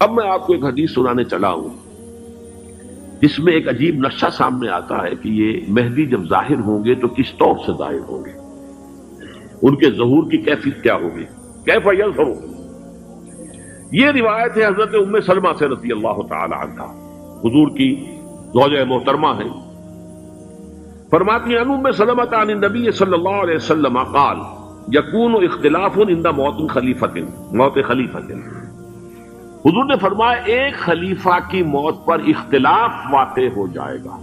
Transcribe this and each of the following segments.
اب میں آپ کو ایک حدیث سنانے چلا ہوں جس میں ایک عجیب نقشہ سامنے آتا ہے کہ یہ مہدی جب ظاہر ہوں گے تو کس طور سے ظاہر ہوں گے، ان کے ظہور کی کیفیت کیا ہوگی، کیف یظہر۔ یہ روایت ہے حضرت ام سلمہ سے رضی اللہ تعالی عنہا، حضور کی زوجہ محترمہ ہیں، فرماتی ہیں ام سلمہ عن النبی صلی اللہ علیہ وسلم قال یکون اختلاف عند موت خلیفۃ۔ حضور نے فرمایا ایک خلیفہ کی موت پر اختلاف واقع ہو جائے گا،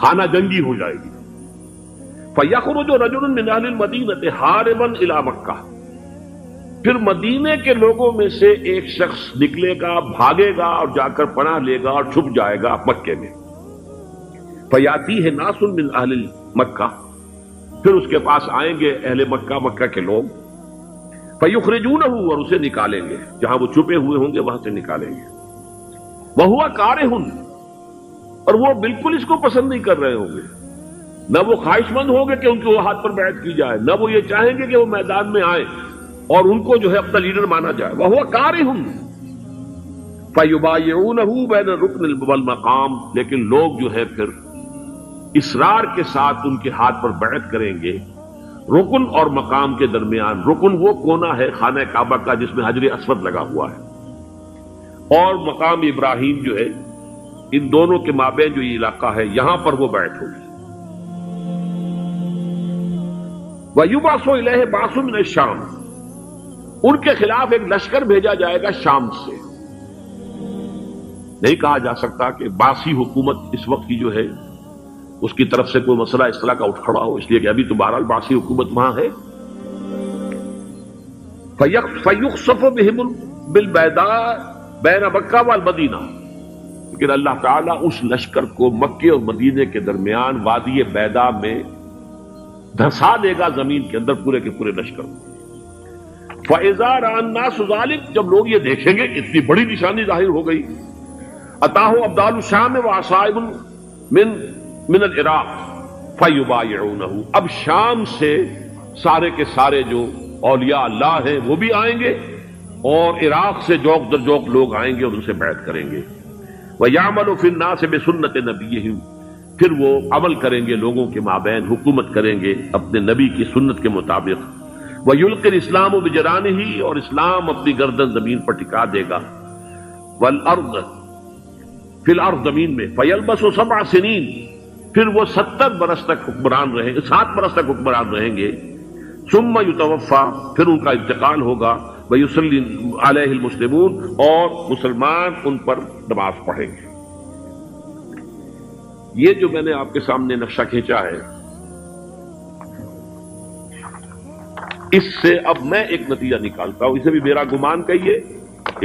خانہ جنگی ہو جائے گی۔ فَيَخْرُجُ رَجُلٌ مِّنْ أَهْلِ الْمَدِينَةِ هَارِبًا إِلَىٰ مَكَّةَ، پھر مدینے کے لوگوں میں سے ایک شخص نکلے گا، بھاگے گا اور جا کر پناہ لے گا اور چھپ جائے گا مکے میں۔ فَيَأْتِيهِ نَاسٌ مِّنْ أَهْلِ مَكَّةِ، پھر اس کے پاس آئیں گے اہل مکہ کے لوگ، فَيُخْرِجُونَهُ، اور اسے نکالیں گے، جہاں وہ چھپے ہوئے ہوں گے وہاں سے نکالیں گے۔ وَهُوَ كَارِهٌ، اور وہ بالکل اس کو پسند نہیں کر رہے ہوں گے، نہ وہ خواہش مند ہوں گے کہ ان کے وہ ہاتھ پر بیعت کی جائے، نہ وہ یہ چاہیں گے کہ وہ میدان میں آئے اور ان کو جو ہے اپنا لیڈر مانا جائے۔ وَهُوَ كَارِهٌ فَيُبَايِعُونَهُ بَيْنَ الرُّكْنِ وَالْمَقَامِ، لیکن لوگ جو ہے پھر اصرار کے ساتھ ان کے ہاتھ پر بیعت کریں گے رکن اور مقام کے درمیان۔ رکن وہ کونا ہے خانہ کعبہ کا جس میں حجر اسود لگا ہوا ہے، اور مقام ابراہیم جو ہے، ان دونوں کے مابین جو یہ علاقہ ہے یہاں پر وہ بیعت ہوگی۔ وَيُبْعَثُ إِلَيْهِ بَعْثٌ مِّنَ الشَّامِ، ان کے خلاف ایک لشکر بھیجا جائے گا شام سے۔ نہیں کہا جا سکتا کہ باسی حکومت اس وقت کی جو ہے اس کی طرف سے کوئی مسئلہ اس طرح کا اٹھ کھڑا ہو، اس لیے کہ ابھی تو بہرحال باسی حکومت وہاں ہے۔ فَيُخْسَفُ بِهِمْ بِالْبَيْضَاءِ بَيْنَ مَكَّةَ وَالْمَدِينَةِ، لیکن اللہ تعالیٰ اس لشکر کو مکے اور مدینے کے درمیان وادی بیضاء میں دھسا دے گا، زمین کے اندر پورے کے پورے لشکر کو۔ فَإِذَا رَأَى النَّاسُ ذَلِكَ، جب لوگ یہ دیکھیں گے اتنی بڑی نشانی ظاہر ہو گئی، أَتَاهُ أَبْدَالُ الشَّامِ وَعَصَائِبٌ من العراق فَيُبَايِعُونَهُ، اب شام سے سارے کے سارے جو اولیاء اللہ ہیں وہ بھی آئیں گے، اور عراق سے جوق در جوق لوگ آئیں گے اور ان سے بیعت کریں گے۔ وَيَعْمَلُ فِي النَّاسِ بِسُنَّةِ نَبِيِّهِمْ، پھر وہ عمل کریں گے لوگوں کے مابین، حکومت کریں گے اپنے نبی کی سنت کے مطابق۔ وَيُلْقِي الْإِسْلَامُ بِجَرَانِهِ، اور اسلام اپنی گردن زمین پر ٹکا دے گا۔ وَالْأَرْضَ فِي الْأَرْضِ، زمین میں۔ فَيَلْبَسُ 7 سنین، پھر وہ 70 برس تک حکمران رہیں گے، 7 برس تک حکمران رہیں گے۔ ثم یتوفا، پھر ان کا انتقال ہوگا۔ ویصلی علیہ المسلمون، اور مسلمان ان پر نماز پڑھیں گے۔ یہ جو میں نے آپ کے سامنے نقشہ کھینچا ہے، اس سے اب میں ایک نتیجہ نکالتا ہوں، اسے بھی میرا گمان کہیے،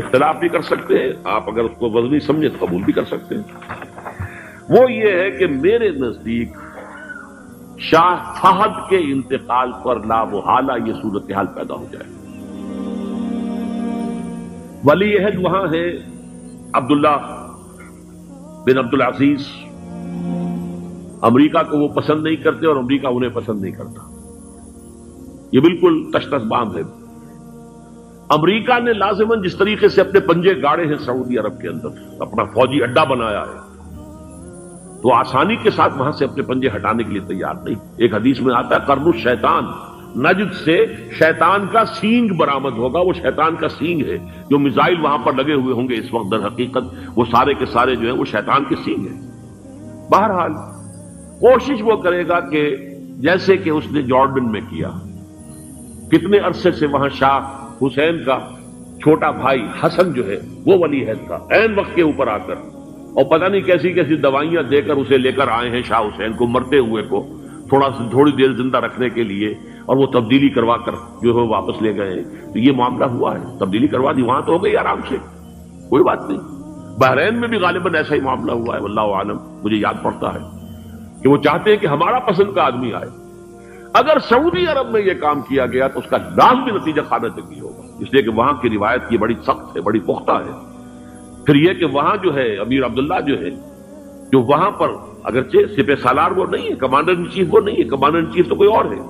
اختلاف بھی کر سکتے ہیں آپ، اگر اس کو وزنی سمجھے تو قبول بھی کر سکتے ہیں۔ وہ یہ ہے کہ میرے نزدیک شاہ فہد کے انتقال پر لا محالہ یہ صورتحال پیدا ہو جائے۔ ولی عہد وہاں ہے عبداللہ بن عبدالعزیز، امریکہ کو وہ پسند نہیں کرتے اور امریکہ انہیں پسند نہیں کرتا، یہ بالکل تش تش باندھ ہے۔ امریکہ نے لازماً جس طریقے سے اپنے پنجے گاڑے ہیں سعودی عرب کے اندر، اپنا فوجی اڈا بنایا ہے، تو آسانی کے ساتھ وہاں سے اپنے پنجے ہٹانے کے لیے تیار نہیں۔ ایک حدیث میں آتا ہے قرن الشیطان، نجد سے شیطان کا سینگ برآمد ہوگا، وہ شیطان کا سینگ ہے، جو میزائل وہاں پر لگے ہوئے ہوں گے اس وقت، در حقیقت وہ سارے کے سارے جو ہیں وہ شیطان کے سینگ ہیں۔ بہرحال کوشش وہ کرے گا کہ جیسے کہ اس نے جارڈن میں کیا، کتنے عرصے سے وہاں شاہ حسین کا چھوٹا بھائی حسن جو ہے وہ ولی عہد تھا، عین وقت کے اوپر آ کر، اور پتہ نہیں کیسی کیسی دوائیاں دے کر اسے لے کر آئے ہیں شاہ حسین کو، مرتے ہوئے کو تھوڑی دیر زندہ رکھنے کے لیے، اور وہ تبدیلی کروا کر جو ہے واپس لے گئے ہیں۔ تو یہ معاملہ ہوا ہے، تبدیلی کروا دی، وہاں تو ہو گئی آرام سے، کوئی بات نہیں۔ بحرین میں بھی غالباً ایسا ہی معاملہ ہوا ہے، واللہ عالم، مجھے یاد پڑتا ہے کہ وہ چاہتے ہیں کہ ہمارا پسند کا آدمی آئے۔ اگر سعودی عرب میں یہ کام کیا گیا تو اس کا لازمی نتیجہ خانہ جنگی ہوگا، اس لیے کہ وہاں کی روایت یہ بڑی سخت ہے، بڑی پختہ ہے۔ پھر یہ کہ وہاں جو ہے امیر عبداللہ جو ہے، جو وہاں پر اگرچہ سپہ سالار وہ نہیں ہے، کمانڈر ان چیف وہ نہیں ہے، کمانڈر ان چیف تو کوئی اور ہے،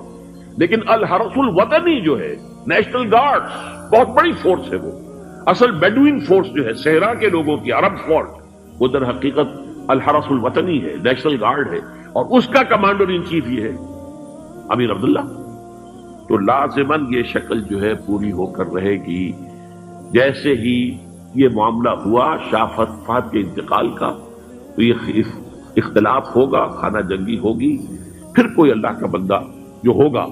لیکن الحرس الوطنی جو ہے، نیشنل گارڈز، بہت بڑی فورس ہے وہ۔ اصل بیڈوئن فورس جو ہے صحرا کے لوگوں کی عرب فورس، وہ در حقیقت الحرس الوطنی ہے، نیشنل گارڈ ہے، اور اس کا کمانڈر ان چیف یہ ہے امیر عبداللہ. تو لازماً یہ شکل جو ہے پوری ہو کر رہے گی. جیسے ہی یہ معاملہ ہوا شاہ فہد کے انتقال کا، تو یہ اختلاف ہوگا، خانہ جنگی ہوگی. پھر کوئی اللہ کا بندہ جو ہوگا،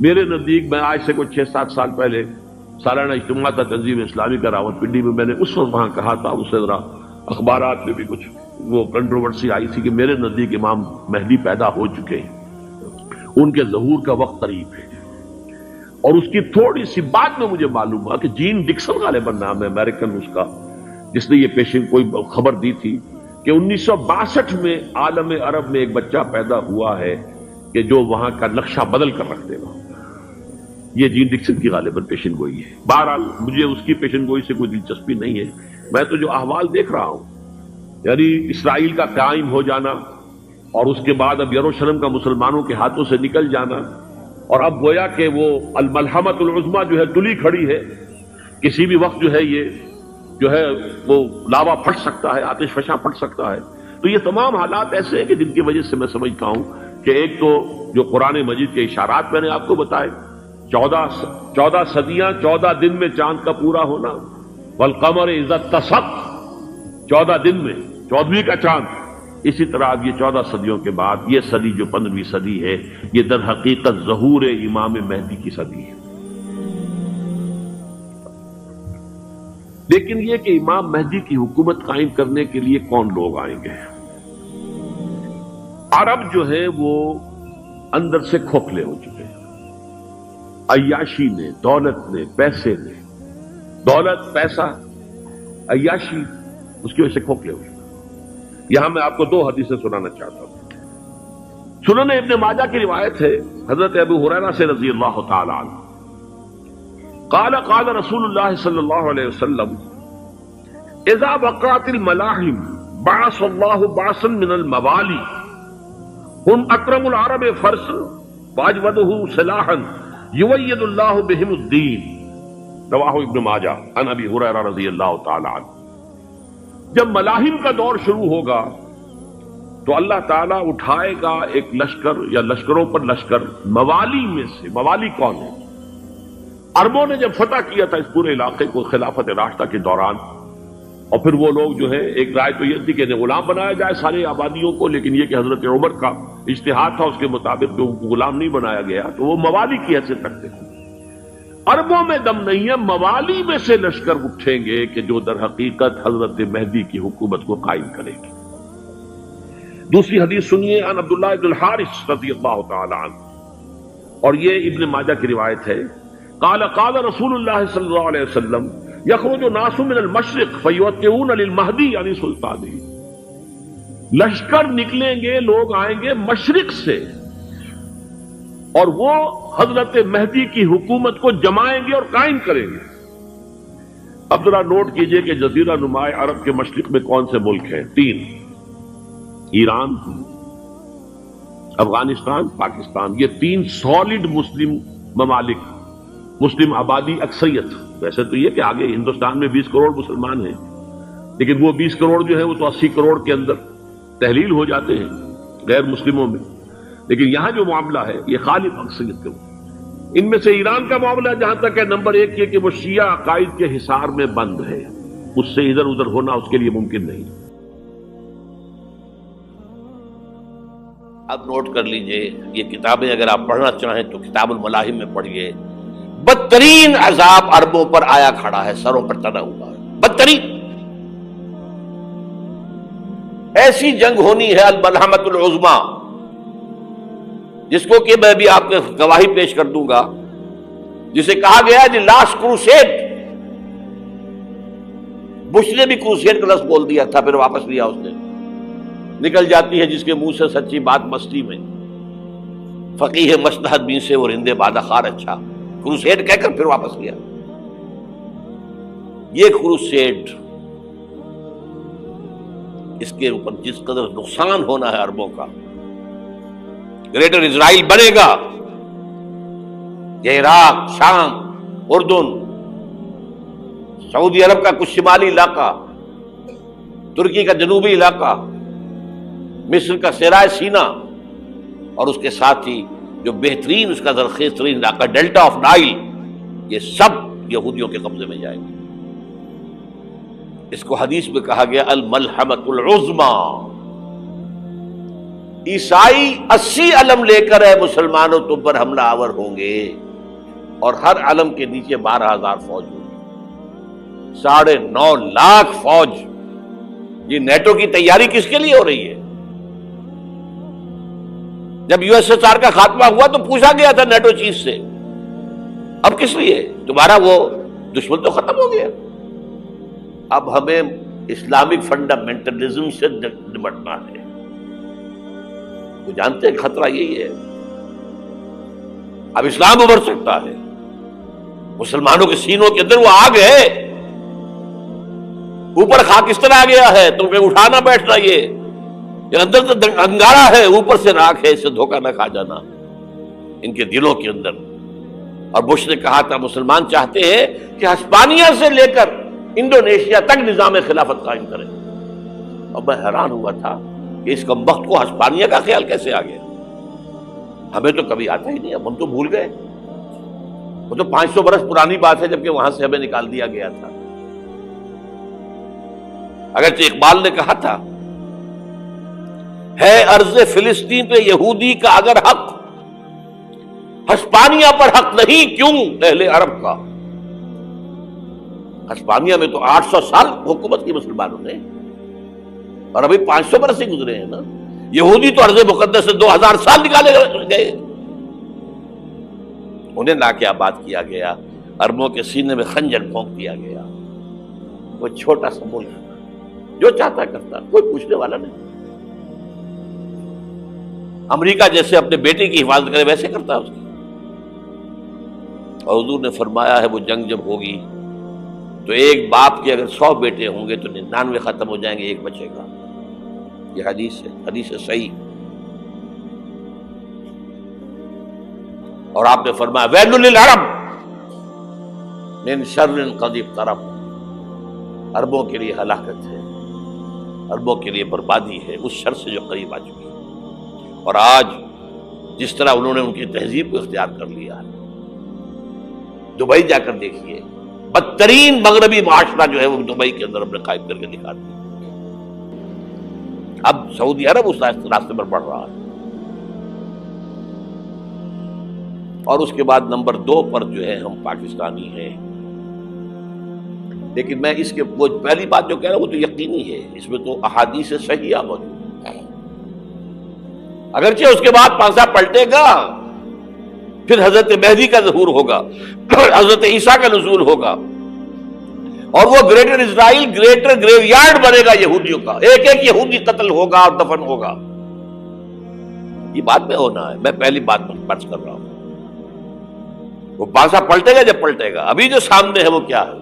میرے نزدیک، میں آج سے کوئی 6-7 سال پہلے سالانہ اجتماع تھا تنظیم اسلامی کا راولپنڈی میں، میں نے اس وقت وہاں کہا تھا، اس سے ذرا اخبارات میں بھی کچھ وہ کنٹروورسی آئی تھی کہ میرے نزدیک امام مہدی پیدا ہو چکے ہیں، ان کے ظہور کا وقت قریب ہے. اور اس کی تھوڑی سی بات میں مجھے معلوم ہوا کہ جین ڈکسن غالباً نام ہے امریکن اس کا، جس نے یہ پیشن کوئی خبر دی تھی کہ 1962 میں عالم عرب میں ایک بچہ پیدا ہوا ہے کہ جو وہاں کا نقشہ بدل کر رکھ دے گا. یہ جین ڈکسن کی غالباً پیشن گوئی ہے. بہرحال مجھے اس کی پیشن گوئی سے کوئی دلچسپی نہیں ہے. میں تو جو احوال دیکھ رہا ہوں، یعنی اسرائیل کا قائم ہو جانا، اور اس کے بعد اب یروشلم کا مسلمانوں کے ہاتھوں سے نکل جانا، اور اب گویا کہ وہ الملحمۃ العظمیٰ جو ہے تلی کھڑی ہے، کسی بھی وقت جو ہے یہ جو ہے وہ لاوا پھٹ سکتا ہے، آتش فشاں پھٹ سکتا ہے. تو یہ تمام حالات ایسے ہیں کہ جن کی وجہ سے میں سمجھتا ہوں کہ ایک تو جو قرآن مجید کے اشارات میں نے آپ کو بتائے، 14 صدیاں 14 دن میں چاند کا پورا ہونا، والقمر اذا اتسق، 14 دن میں 14ویں کا چاند. اسی طرح اب یہ 14 صدیوں کے بعد یہ صدی جو 15ویں صدی ہے، یہ در حقیقت ظہور امام مہدی کی صدی ہے. لیکن یہ کہ امام مہدی کی حکومت قائم کرنے کے لیے کون لوگ آئیں گے؟ عرب جو ہے وہ اندر سے کھوکھلے ہو چکے ہیں. عیاشی نے، دولت نے، پیسے نے، دولت، پیسہ، عیاشی، اس کی وجہ سے کھوکھلے ہو چکے. یہاں میں آپ کو 2 حدیثیں سنانا چاہتا ہوں. سنن ابن ماجہ کی روایت ہے حضرت ابو ہریرہ سے رضی اللہ تعالی عنہ، قال قال رسول اللہ صلی اللہ علیہ وسلم اذا وقعت الملاحم بعث اللہ بعثا من الموالی هم اکرم العرب فرسا واجودہ سلاحا یوید اللہ بہم الدین. رواہ ابن ماجہ عن ابی ہریرہ رضی اللہ تعالی عنہ. جب ملاحم کا دور شروع ہوگا تو اللہ تعالیٰ اٹھائے گا ایک لشکر یا لشکروں پر لشکر موالی میں سے. موالی کون ہے؟ عربوں نے جب فتح کیا تھا اس پورے علاقے کو خلافت راشدہ کے دوران، اور پھر وہ لوگ جو ہے ایک رائے تو یہ تھی کہ غلام بنایا جائے سارے آبادیوں کو، لیکن یہ کہ حضرت عمر کا اجتہاد تھا، اس کے مطابق ان کو غلام نہیں بنایا گیا، تو وہ موالی کی حیثیت رکھتے تھے. عربوں میں دم نہیں ہے، موالی میں سے لشکر اٹھیں گے کہ جو در حقیقت حضرت مہدی کی حکومت کو قائم کرے گی. دوسری حدیث سنیے عن عبداللہ بن الحارث رضی اللہ تعالی عنہ، اور یہ ابن ماجہ کی روایت ہے. قال قال رسول اللہ صلی اللہ علیہ وسلم یخرج ناس من المشرق فیوقعون للمہدی یعنی سلطانی. لشکر نکلیں گے، لوگ آئیں گے مشرق سے، اور وہ حضرت مہدی کی حکومت کو جمائیں گے اور قائم کریں گے. اب ذرا نوٹ کیجئے کہ جزیرہ نماء عرب کے مشرق میں کون سے ملک ہیں؟ 3: ایران، افغانستان، پاکستان. یہ 3 سالڈ مسلم ممالک، مسلم آبادی اکثریت. ویسے تو یہ کہ آگے ہندوستان میں 20 کروڑ مسلمان ہیں، لیکن وہ 20 کروڑ جو ہے وہ تو 80 کروڑ کے اندر تحلیل ہو جاتے ہیں غیر مسلموں میں. لیکن یہاں جو معاملہ ہے یہ غالب اکثریت کے. ان میں سے ایران کا معاملہ جہاں تک ہے نمبر 1 یہ کہ وہ شیعہ عقائد کے حصار میں بند ہے، اس سے ادھر ادھر ہونا اس کے لیے ممکن نہیں. اب نوٹ کر لیجئے، یہ کتابیں اگر آپ پڑھنا چاہیں تو کتاب الملاحم میں پڑھیے. بدترین عذاب عربوں پر آیا کھڑا ہے، سروں پر تنا ہوا ہے، بدترین. ایسی جنگ ہونی ہے الملحمۃ العظمیٰ، جس کو کہ میں بھی آپ کو گواہی پیش کر دوں گا، جسے کہا گیا ہے دی لاسٹ کروسیڈ. بش نے بھی کروسیڈ کا لفظ بول دیا تھا، پھر واپس لیا اس نے. نکل جاتی ہے جس کے منہ سے سچی بات مستی میں. فقیہ مصلحت بین سے اور ہندے بادہ خار اچھا، کروسیڈ کہہ کر پھر واپس لیا. یہ کروسیڈ، اس کے اوپر جس قدر نقصان ہونا ہے عربوں کا. گریٹر اسرائیل بنے گا، یہ عراق، شام، اردن، سعودی عرب کا کچھ شمالی علاقہ، ترکی کا جنوبی علاقہ، مصر کا صحرائے سینا، اور اس کے ساتھ ہی جو بہترین اس کا زرخیز ترین علاقہ ڈیلٹا آف نائل، یہ سب یہودیوں کے قبضے میں جائے گا۔ اس کو حدیث میں کہا گیا الملحمۃ العظمی۔ عیسائی 80 علم لے کر ہے مسلمانوں تم پر حملہ آور ہوں گے، اور ہر علم کے نیچے 12,000 فوج ہوگی، 9.5 لاکھ فوج۔ یہ نیٹو کی تیاری کس کے لیے ہو رہی ہے؟ جب USSR کا خاتمہ ہوا تو پوچھا گیا تھا نیٹو چیف سے، اب کس لیے؟ تمہارا وہ دشمن تو ختم ہو گیا، اب ہمیں اسلامک فنڈامنٹلزم سے نمٹنا ہے۔ وہ جانتے ہیں خطرہ یہی ہے، اب اسلام ابھر سکتا ہے، مسلمانوں کے سینوں کے اندر وہ آگ ہے، اوپر خاکستر آ گیا ہے، تمہیں اٹھانا بیٹھنا، یہ اندر تو انگارہ ہے، اوپر سے راکھ ہے، اس سے دھوکہ نہ کھا جانا ان کے دلوں کے اندر۔ اور بش نے کہا تھا مسلمان چاہتے ہیں کہ ہسپانیہ سے لے کر انڈونیشیا تک نظام خلافت قائم کریں، اور میں حیران ہوا تھا کہ اس کمبخت کو ہسپانیہ کا خیال کیسے آ گیا؟ ہمیں تو کبھی آتا ہی نہیں، ہم تو بھول گئے، وہ تو 500 برس پرانی بات ہے، جبکہ وہاں سے ہمیں نکال دیا گیا تھا۔ اگرچہ اقبال نے کہا تھا ہے ارض فلسطین پہ یہودی کا اگر حق، ہسپانیہ پر حق نہیں کیوں اہل عرب کا؟ ہسپانیہ میں تو 800 سال حکومت کی مسلمانوں نے، اور ابھی 500 برس سے گزرے ہیں نا۔ یہودی تو ارض مقدس سے 2000 سال نکالے گئے، انہیں لا کے آباد کیا گیا، عربوں کے سینے میں خنجر پھونک دیا گیا۔ وہ چھوٹا سا ملک جو چاہتا کرتا، کوئی پوچھنے والا نہیں۔ امریکہ جیسے اپنے بیٹے کی حفاظت کرے ویسے کرتا ہے اس کی۔ اور حضور نے فرمایا ہے وہ جنگ جب ہوگی تو ایک باپ کے اگر 100 بیٹے ہوں گے تو 99 ختم ہو جائیں گے، ایک بچے گا۔ یہ حدیث ہے، حدیث ہے صحیح۔ اور آپ نے فرمایا ویل للعرب من شر قد اقترب، عربوں کے لیے ہلاکت ہے، عربوں کے لیے بربادی ہے اس شر سے جو قریب آ چکی ہے۔ اور آج جس طرح انہوں نے ان کی تہذیب کو اختیار کر لیا ہے، دبئی جا کر دیکھیے، بدترین مغربی معاشرہ جو ہے وہ دبئی کے اندر اپنے قائم کر کے دکھا دیا۔ اب سعودی عرب اس راستے پر بڑھ رہا ہے۔ اور اس کے بعد نمبر 2 پر جو ہے ہم پاکستانی ہیں، لیکن میں اس کے وہ پہلی بات جو کہہ رہا ہوں وہ تو یقینی ہے، اس میں تو احادیث صحیحہ موجود ہے۔ اگرچہ اس کے بعد پانسا پلٹے گا، پھر حضرت مہدی کا ظہور ہوگا، حضرت عیسیٰ کا نزول ہوگا، اور وہ گریٹر اسرائیل گریٹر گریو یارڈ بنے گا یہودیوں کا، ایک ایک یہودی قتل ہوگا اور دفن ہوگا۔ یہ بات میں ہونا ہے، میں پہلی بات پر فرض کر رہا ہوں۔ وہ پانسا پلٹے گا جب پلٹے گا، ابھی جو سامنے ہے وہ کیا ہے؟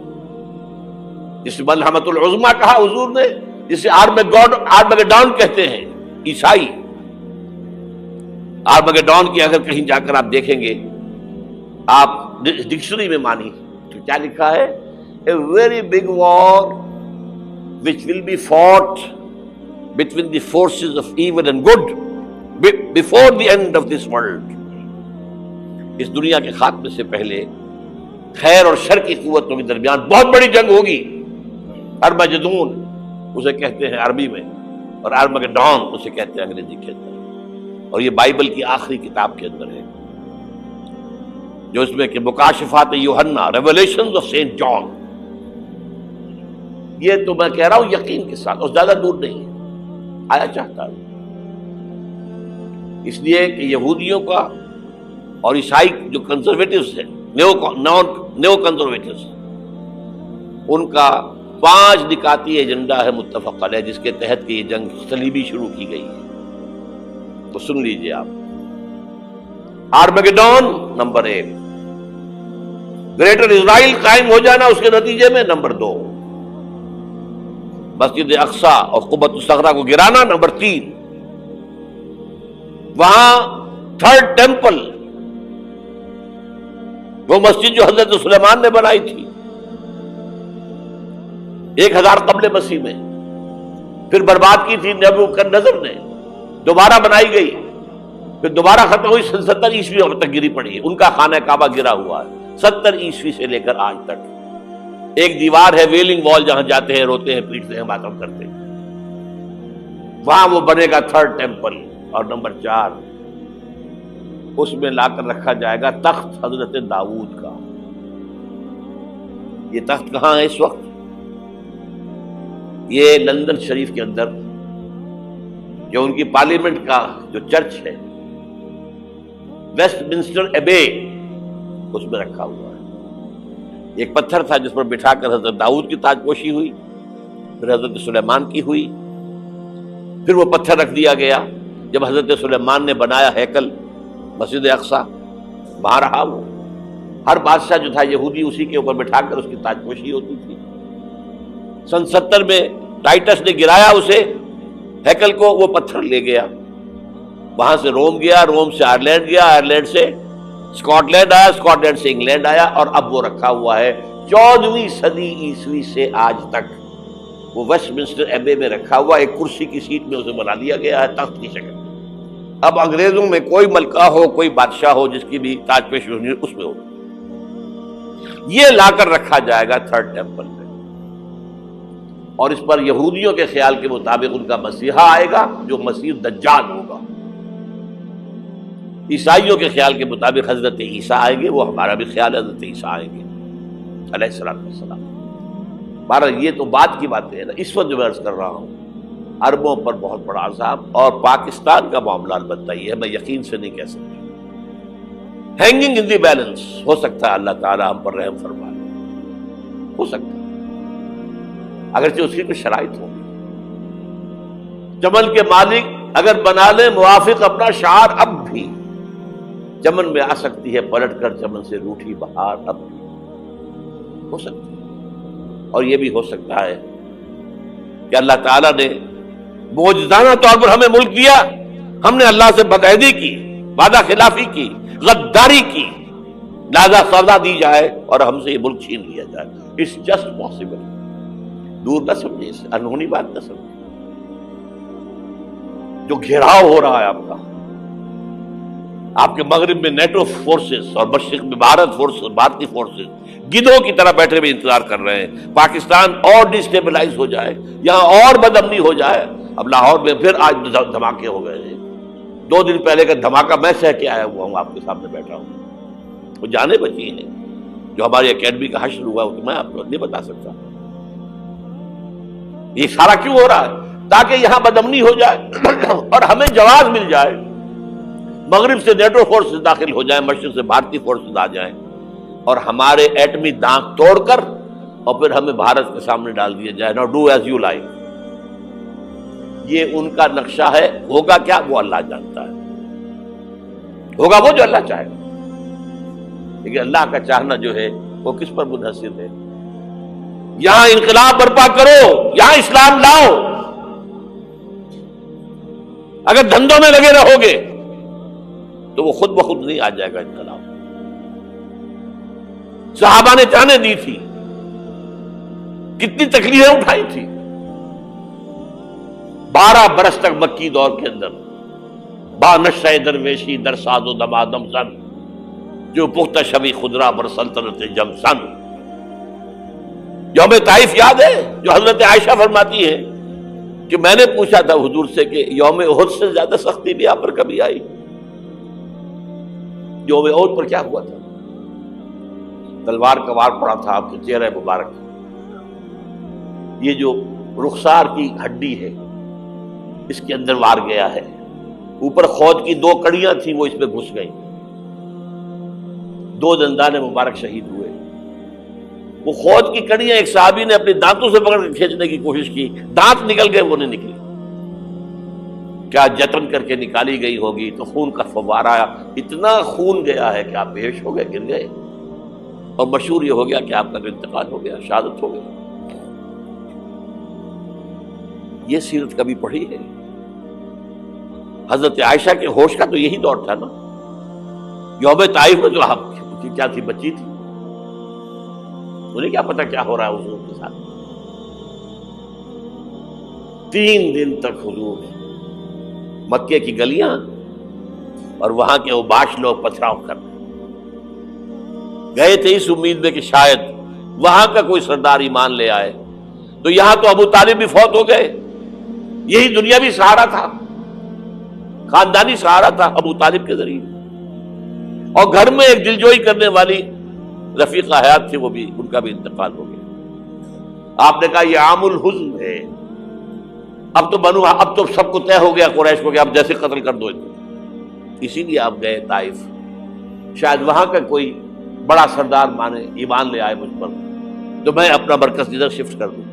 جس ملحمۃ العظمی کہا حضور نے، جسے آرمگیڈون کہتے ہیں عیسائی۔ آرمگیڈون کی اگر کہیں جا کر آپ دیکھیں گے، آپ ڈکشنری میں مانی تو کیا لکھا ہے؟ A very big war which will be fought between the forces of evil and good before the end of this world۔ اس دنیا کے خاتمے سے پہلے خیر اور شر کی قوتوں کے درمیان بہت بڑی جنگ ہوگی۔ ارمجدون اسے کہتے ہیں عربی میں، اور آرمگیڈون اسے کہتے ہیں انگریزی کے اندر، اور یہ بائبل کی آخری کتاب کے اندر ہے، جو اس میں کہ مکاشفات یوحنا، ریولیشنز آف سینٹ جان۔ یہ تو میں کہہ رہا ہوں یقین کے ساتھ، اور زیادہ دور نہیں ہے، آیا چاہتا ہے۔ اس لیے کہ یہودیوں کا اور عیسائی جو کنزرویٹوز ہیں، نیو کنزرویٹوز، ان کا 5 نکاتی ایجنڈا ہے متفق علیہ، جس کے تحت کہ یہ جنگ صلیبی شروع کی گئی ہے۔ تو سن لیجئے آپ، آرمگیڈون نمبر 1، گریٹر اسرائیل قائم ہو جانا اس کے نتیجے میں نمبر 2، مسجد اقصی اور قبۃ الصخرہ کو گرانا نمبر 3، وہاں 3rd ٹیمپل، وہ مسجد جو حضرت سلیمان نے بنائی تھی، 1000 قبل مسیح میں، پھر برباد کی تھی نبوکدنضر نے، دوبارہ بنائی گئی، پھر دوبارہ ختم ہوئی 70 عیسوی تک گری پڑی ہے۔ ان کا خانہ کعبہ گرا ہوا ہے 70 عیسوی سے لے کر آج تک۔ ایک دیوار ہے ویلنگ وال، جہاں جاتے ہیں، روتے ہیں، پیٹتے ہیں، ماتم کرتے ہیں، وہاں وہ بنے گا 3rd ٹیمپل۔ اور نمبر 4، اس میں لا کر رکھا جائے گا تخت حضرت داؤد کا۔ یہ تخت کہاں ہے اس وقت؟ یہ لندن شریف کے اندر، جو ان کی پارلیمنٹ کا جو چرچ ہے، ویسٹ منسٹر ایبے، اس میں رکھا ہوا ہے۔ ایک پتھر تھا جس پر بٹھا کر حضرت داؤد کی تاج پوشی ہوئی، پھر حضرت سلیمان کی ہوئی، پھر وہ پتھر رکھ دیا گیا جب حضرت سلیمان نے بنایا ہیکل مسجد اقصی، وہاں رہا وہ۔ ہر بادشاہ جو تھا یہودی اسی کے اوپر بٹھا کر اس کی تاج پوشی ہوتی تھی۔ سن 70 میں ٹائٹس نے گرایا اسے، ہیکل کو، وہ پتھر لے گیا، وہاں سے روم گیا، روم سے آئرلینڈ گیا، آئرلینڈ سے اسکاٹ لینڈ آیا، اسکاٹ لینڈ سے انگلینڈ آیا، اور اب وہ رکھا ہوا ہے 14ویں صدی عیسوی سے آج تک۔ وہ ویسٹ منسٹر ایبے میں رکھا ہوا، ایک کرسی کی سیٹ میں اسے بنا لیا گیا ہے تخت کی شکل۔ اب انگریزوں میں کوئی ملکہ ہو، کوئی بادشاہ ہو، جس کی بھی تاج پوشی ہونی اس میں ہو، یہ لا کر رکھا جائے گا 3rd ٹیمپل میں۔ اور اس پر یہودیوں کے خیال کے مطابق ان کا مسیحا آئے گا، جو مسیح دجال ہوگا۔ عیسائیوں کے خیال کے مطابق حضرت عیسیٰ آئیں گے، وہ ہمارا بھی خیال ہے حضرت عیسیٰ آئیں گے علیہ السلام۔ بہرحال یہ تو بعد کی باتیں ہیں نا، اس وقت جو میں عرض کر رہا ہوں، عربوں پر بہت بڑا عذاب، اور پاکستان کا معاملہ البتہ یہ ہے، میں یقین سے نہیں کہہ سکتا، ہینگنگ ان دی بیلنس، ہو سکتا ہے اللہ تعالیٰ ہم پر رحم فرمائے، ہو سکتا ہے، اگرچہ اس کی کوئی شرائط ہوگی۔ چمن کے مالک اگر بنا لے موافق اپنا شعار، اب بھی چمن میں آ سکتی ہے پلٹ کر چمن سے روٹھی بہار، اب بھی ہو سکتی ہے۔ اور یہ بھی ہو سکتا ہے کہ اللہ تعالیٰ نے معجزانہ طور پر ہمیں ملک دیا، ہم نے اللہ سے بدعہدی کی، وعدہ خلافی کی، غداری کی، لہذا سزا دی جائے اور ہم سے یہ ملک چھین لیا جائے۔ اٹس جسٹ پاسبل، دور نہ سمجھے، اسے انہونی بات نہ سمجھے۔ جو گھیراؤ ہو رہا ہے آپ کا، آپ کے مغرب میں نیٹو فورسز اور مشرق میں بھارتی فورسز گدھوں کی طرح بیٹھے ہوئے انتظار کر رہے ہیں پاکستان اور ڈسٹیبلائز ہو جائے، یہاں اور بدامنی ہو جائے۔ اب لاہور میں پھر آج دھماکے ہو گئے ہیں، 2 دن پہلے کا دھماکہ میں سہ کے آیا ہوا ہوں، آپ کے سامنے بیٹھا ہوں، وہ جانے بچی ہیں۔ جو ہماری اکیڈمی کا حشر ہوا وہ تو میں آپ کو نہیں بتا سکتا۔ یہ سارا کیوں ہو رہا ہے؟ تاکہ یہاں بدامنی ہو جائے اور ہمیں جواز مل جائے، مغرب سے نیٹو فورسز داخل ہو جائیں، مشرق سے بھارتی فورسز آ جائیں، اور ہمارے ایٹمی دانت توڑ کر اور پھر ہمیں بھارت کے سامنے ڈال دیا جائے۔ نو ڈو ایز یو لائک، یہ ان کا نقشہ ہے۔ ہوگا کیا وہ اللہ جانتا ہے، ہوگا وہ جو اللہ چاہے، لیکن اللہ کا چاہنا جو ہے وہ کس پر منحصر ہے؟ یہاں انقلاب برپا کرو، یہاں اسلام لاؤ۔ اگر دھندوں میں لگے رہو گے تو وہ خود بخود نہیں آ جائے گا انقلاب۔ صحابہ نے جانیں دی تھی، کتنی تکلیفیں اٹھائی تھی، 12 برس تک مکی دور کے اندر با نشہ درویشی در ساز و دمادم سن، جو پختہ شبی خدرا بر سلطنت جم سن۔ یوم طائف یاد ہے جو حضرت عائشہ فرماتی ہے کہ میں نے پوچھا تھا حضور سے کہ یوم احد سے زیادہ سختی بھی آپ پر کبھی آئی؟ یوم احد پر کیا ہوا تھا؟ تلوار کا وار پڑا تھا آپ کے چہرہ مبارک، یہ جو رخسار کی ہڈی ہے اس کے اندر وار گیا ہے، اوپر خود کی 2 کڑیاں تھیں وہ اس میں گھس گئیں، 2 دندان مبارک شہید ہوئے۔ وہ خود کی کڑیاں ایک صحابی نے اپنے دانتوں سے پکڑ کر کھینچنے کی کوشش کی، دانت نکل گئے، وہ نہیں نکلی، کیا جتن کر کے نکالی گئی ہوگی تو خون کا فوارہ آیا، اتنا خون گیا ہے کہ آپ بے ہوش ہو گئے، گر گئے، اور مشہور یہ ہو گیا کہ آپ کا انتقال ہو گیا، شہادت ہو گئی۔ یہ سیرت کبھی پڑھی ہے؟ حضرت عائشہ کے ہوش کا تو یہی دور تھا نا، یوم طائف میں جو آپ کی کیا تھی، بچی تھی، انہیں کیا پتا کیا ہو رہا ہے حضور کے ساتھ۔ 3 دن تک حضور مکے کی گلیاں اور وہاں کے اوباش لوگ پتھراؤ کر رہے گئے تھے اس امید میں کہ شاید وہاں کا کوئی سردار ایمان لے آئے. تو یہاں تو ابو طالب بھی فوت ہو گئے، یہی دنیاوی سہارا تھا، خاندانی سہارا تھا ابو طالب کے ذریعے. اور گھر میں ایک دلجوئی کرنے والی رفیقہ حیات تھی، وہ بھی، ان کا بھی انتقال ہو گیا. آپ نے کہا یہ عام الحزن ہے، اب تو سب کو طے ہو گیا قریش کو کہ اب جیسے قتل کر دو. اسی لیے آپ گئے طائف، شاید وہاں کا کوئی بڑا سردار مانے، ایمان لے آئے مجھ پر، تو میں اپنا مرکز ادھر شفٹ کر دوں.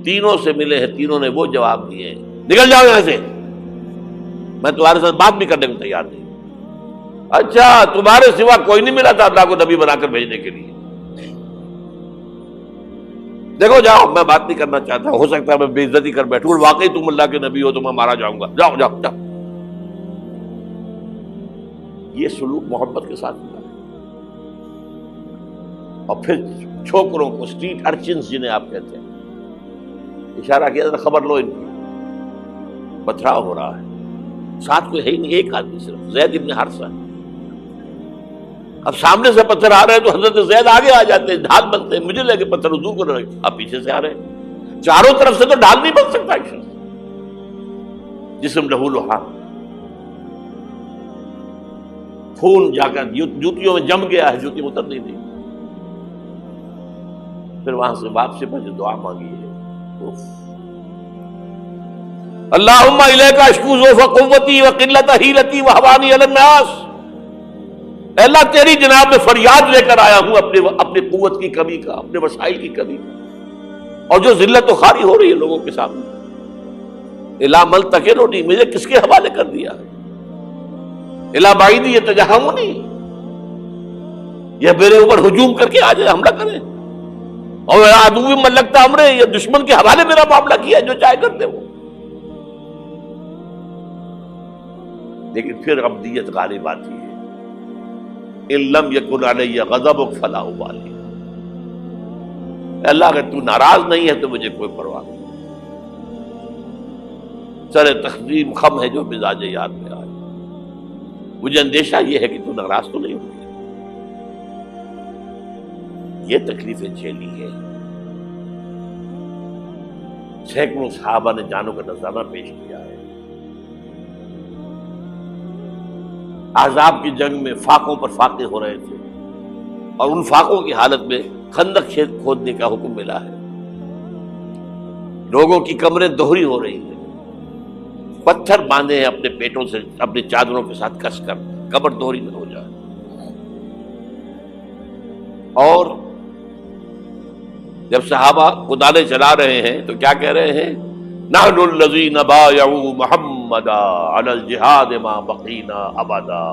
تینوں سے ملے ہیں، تینوں نے وہ جواب دیے ہیں، نکل جاؤ یہاں سے، میں تمہارے ساتھ بات بھی کرنے کو تیار نہیں. اچھا، تمہارے سوا کوئی نہیں ملا تھا اللہ کو نبی بنا کر بھیجنے کے لیے؟ دیکھو جاؤ، میں بات نہیں کرنا چاہتا، ہو سکتا ہے میں بے عزتی کر بیٹھوں، اور واقعی تم اللہ کے نبی ہو تو میں مارا جاؤں گا، جاؤ جاؤ جاؤ. یہ سلوک محبت کے ساتھ ہوا ہے. اور پھر چھوکروں کو، اسٹریٹ ارچنز جنہیں آپ کہتے ہیں، اشارہ کیا، خبر لو ان کی، پتھراؤ ہو رہا ہے. ساتھ کوئی ہے ہی نہیں، ایک آدمی صرف، زید ابن حارثہ. اب سامنے سے پتھر آ رہے ہیں تو حضرت زید آگے آ جاتے ہیں، ڈھال بنتے ہیں، مجھے لگے پتھر حضور کو لگے، اب پیچھے سے آ رہے ہیں. چاروں طرف سے تو ڈھال نہیں بن سکتا ایک شخص، جسم لہو لہا، خون جا کر جوتیوں میں جم گیا ہے، جوتی اتر نہیں دی. پھر وہاں سے واپسی پر جو دعا مانگی ہے، اللہم الیک اشکو ضعف قوتی وقلت حیلتی وہوانی علی الناس. اے اللہ تیری جناب میں فریاد لے کر آیا ہوں اپنی قوت کی کمی کا، اپنے وسائل کی کمی کا، اور جو ذلت و خواری ہو رہی ہے لوگوں کے سامنے. الا ملتقننی، مجھے کس کے حوالے کر دیا ہے؟ الا بعیدی یتجہمنی، یہ میرے اوپر ہجوم کر کے آ جائے، حملہ کرے. اور عدو من لگتا امرے، یہ دشمن کے حوالے میرا معاملہ کیا، جو چاہے کرتے وہ. لیکن پھر عبدیت غالب آتی ہے. ان لم یکن علی غضبک فلا ابالی، اللہ اگر تو ناراض نہیں ہے تو مجھے کوئی پرواہ نہیں. سر تقسیم خم ہے جو مزاج یاد میں آئے، مجھے اندیشہ یہ ہے کہ تو ناراض تو نہیں ہوگی. یہ تکلیفیں جھیلی ہے. سینکڑوں صحابہ نے جانوں کا نذرانہ پیش کیا ہے. احزاب کی جنگ میں فاقوں پر فاقے ہو رہے تھے، اور ان فاقوں کی حالت میں خندق کھودنے کا حکم ملا ہے. لوگوں کی کمریں دوہری ہو رہی ہیں، پتھر باندھے ہیں اپنے پیٹوں سے، اپنی چادروں کے ساتھ کس کر کمر دوہری نہ ہو جائے. اور جب صحابہ کدالیں چلا رہے ہیں تو کیا کہہ رہے ہیں؟ نحن الذین بایعوا محمدا علی الجہاد ما بقینا ابدا،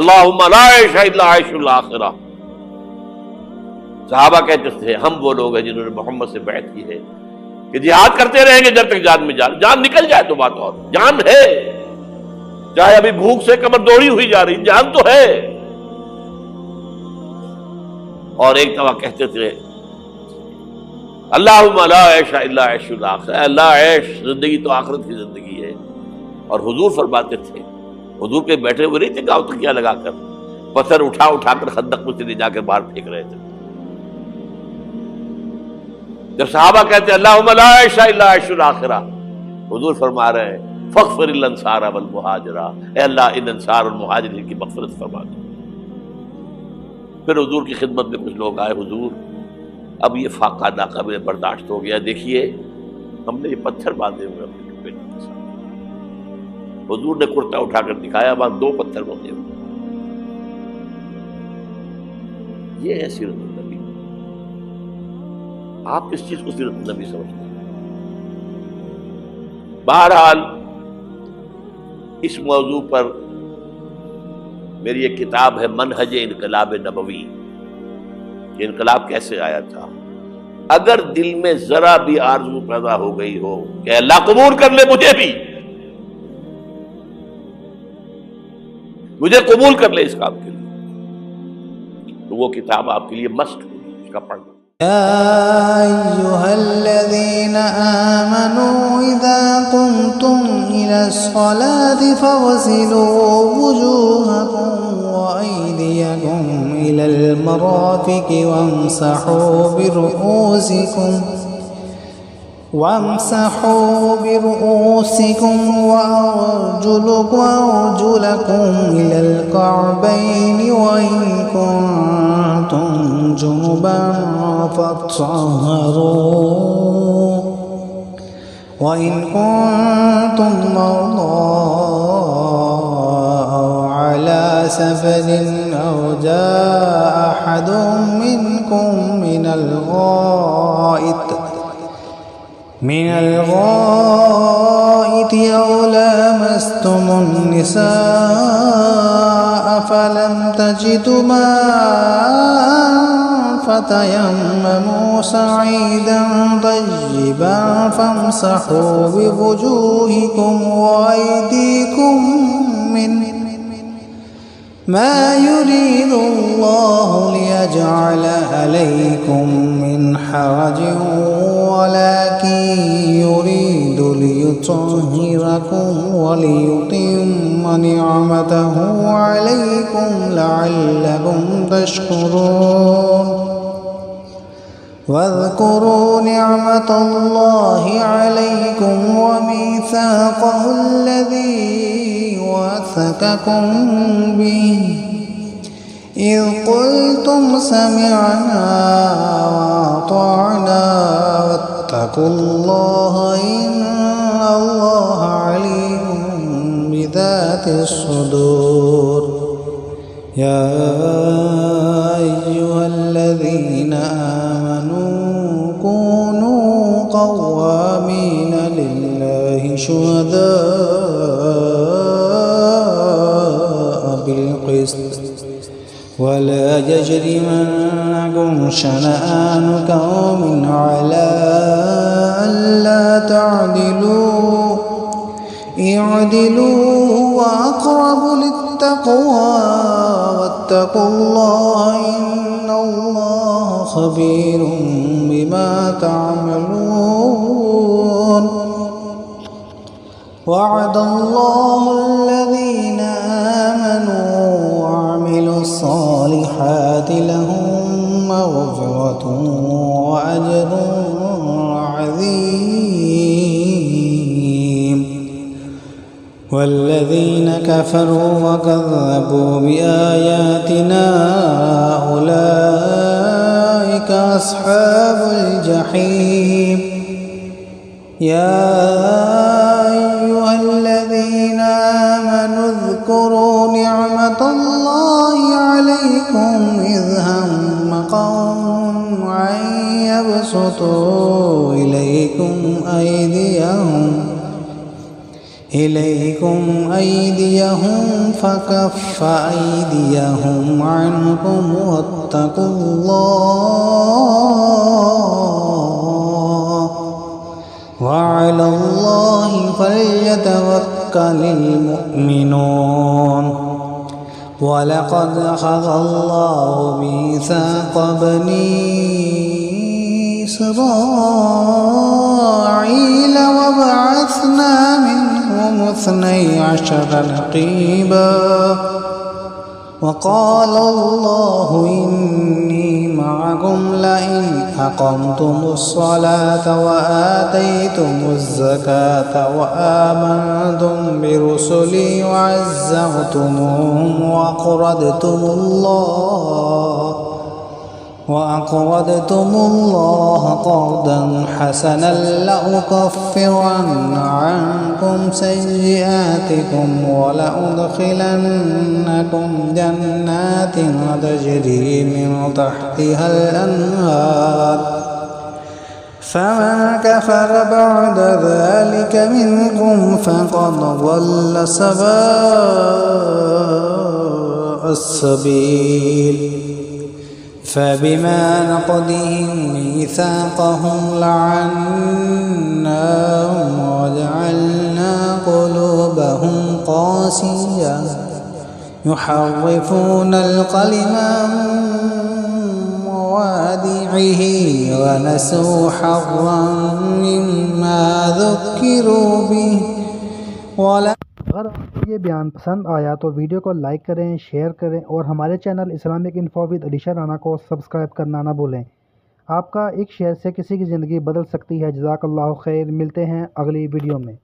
اللہم لا عیش الا عیش الاخرہ. صحابہ کہتے تھے ہم وہ لوگ ہیں جنہوں نے محمد سے بیعت کی ہے کہ جہاد کرتے رہیں گے جب تک جان میں جان نکل جائے تو بات اور، جان ہے، چاہے ابھی بھوک سے کمر دوڑی ہوئی جا رہی، جان تو ہے. اور ایک دفعہ کہتے تھے اللہم لا عیش الا عیش الاخرہ، اللہ عیش، زندگی تو آخرت کی زندگی ہے. اور حضور فرماتے تھے، حضور کے بیٹھے ہوئے نہیں تھے گاؤں تک کیا لگا کر، پتھر اٹھا اٹھا کر خندق میں سے لے جا کر باہر پھینک رہے تھے. جب صحابہ کہتے ہیں اللہم لا عیش الا عیش الاخرہ، حضور فرما رہے ہیں فاغفر الانصار والمہاجرہ، اے اللہ ان انصار اور مہاجرین کی مغفرت فرما دو. پھر حضور کی خدمت میں کچھ لوگ آئے، حضور اب یہ فاقہ ناقابل میں برداشت ہو گیا، دیکھیے ہم نے یہ پتھر باندھے ہوئے اپنے پیٹوں کے ساتھ. حضور نے کرتا اٹھا کر دکھایا، وہاں 2 پتھر بندھے ہوئے. یہ ہے سیرت النبی. آپ کس چیز کو سیرت النبی سمجھتے ہیں؟ بہرحال اس موضوع پر میری ایک کتاب ہے منہج انقلاب نبوی، کہ انقلاب کیسے آیا تھا. اگر دل میں ذرا بھی آرزو پیدا ہو گئی ہو کہ اللہ قبول کر لے مجھے بھی، مجھے قبول کر لے اس کام کے لیے، تو وہ کتاب آپ کے لیے مسٹ ہوگی، اس کا پڑھنا. یا ایھا الذین الذين آمنوا إذا قمتم إلى الصلاة فاغسلوا وجوهكم وأيديكم إلى المرافق وامسحوا برؤوسكم وأرجلكم إلى الكعبين وإن كنتم جنبا فاطهروا وإن كنتم مرضى أو على سفر أو جاء أحد منكم من الغائط أو لامستم النساء فلم تجدوا ماء فتيمموا صعيدا طيبا فامسحوا بوجوهكم وأيديكم منه ما يريد الله ليجعل عليكم من حرج ولكن يريد ليطهركم وليتم نعمته عليكم لعلكم تشكرون واذكروا نعمة الله عليكم وميثاقه الذي وثقكم به إذ قلتم سمعنا وأطعنا واتقوا الله إن الله عليم بذات الصدور يا أيها الذين آمنوا كونوا قوامين لله شهداء بالقسط ولا يجرمنكم شنآن قوم على ألا تعدلوا اعدلوا هو أقرب للتقوى واتقوا الله إن الله خبير بما تعملون وعد الله الذين آمنوا وعملوا الصالحات لهم مغفرة وأجر عظيم والذين كفروا وكذبوا بآياتنا أولئك أصحاب الجحيم يا أيها الذين آمنوا اذكروا نعمة الله عليكم إذ هم قوم أن يبسطوا إليكم أيديهم فكف أيديهم عنكم واتقوا الله وعلى الله فليتوكل المؤمنون ولقد أخذ الله ميثاق بني إسرائيل وبعثنا منهم 12 نقيبا وقال الله إني معكم لئن أقمتم الصلاة وآتيتم الزكاة وآمنتم برسلي وعزرتموهم وأقرضتم الله قرضا حسنا لأكفرن عنكم سيئاتكم ولأدخلنكم جنات تجري من تحتها الأنهار فمن كفر بعد ذلك منكم فقد ضل سواء السبيل فبما نقضهم ميثاقهم لعناهم وجعلنا قلوبهم قاسية يحرفون الكلم عن مواضعه مواضعه ونسوا حظا مما ذكروا به اگر یہ بیان پسند آیا تو ویڈیو کو لائک کریں، شیئر کریں اور ہمارے channel Islamic info with Alisha Rana کو سبسکرائب کرنا نہ بھولیں۔ آپ کا ایک شیئر سے کسی کی زندگی بدل سکتی ہے۔ جزاک اللہ خیر، ملتے ہیں اگلی ویڈیو میں۔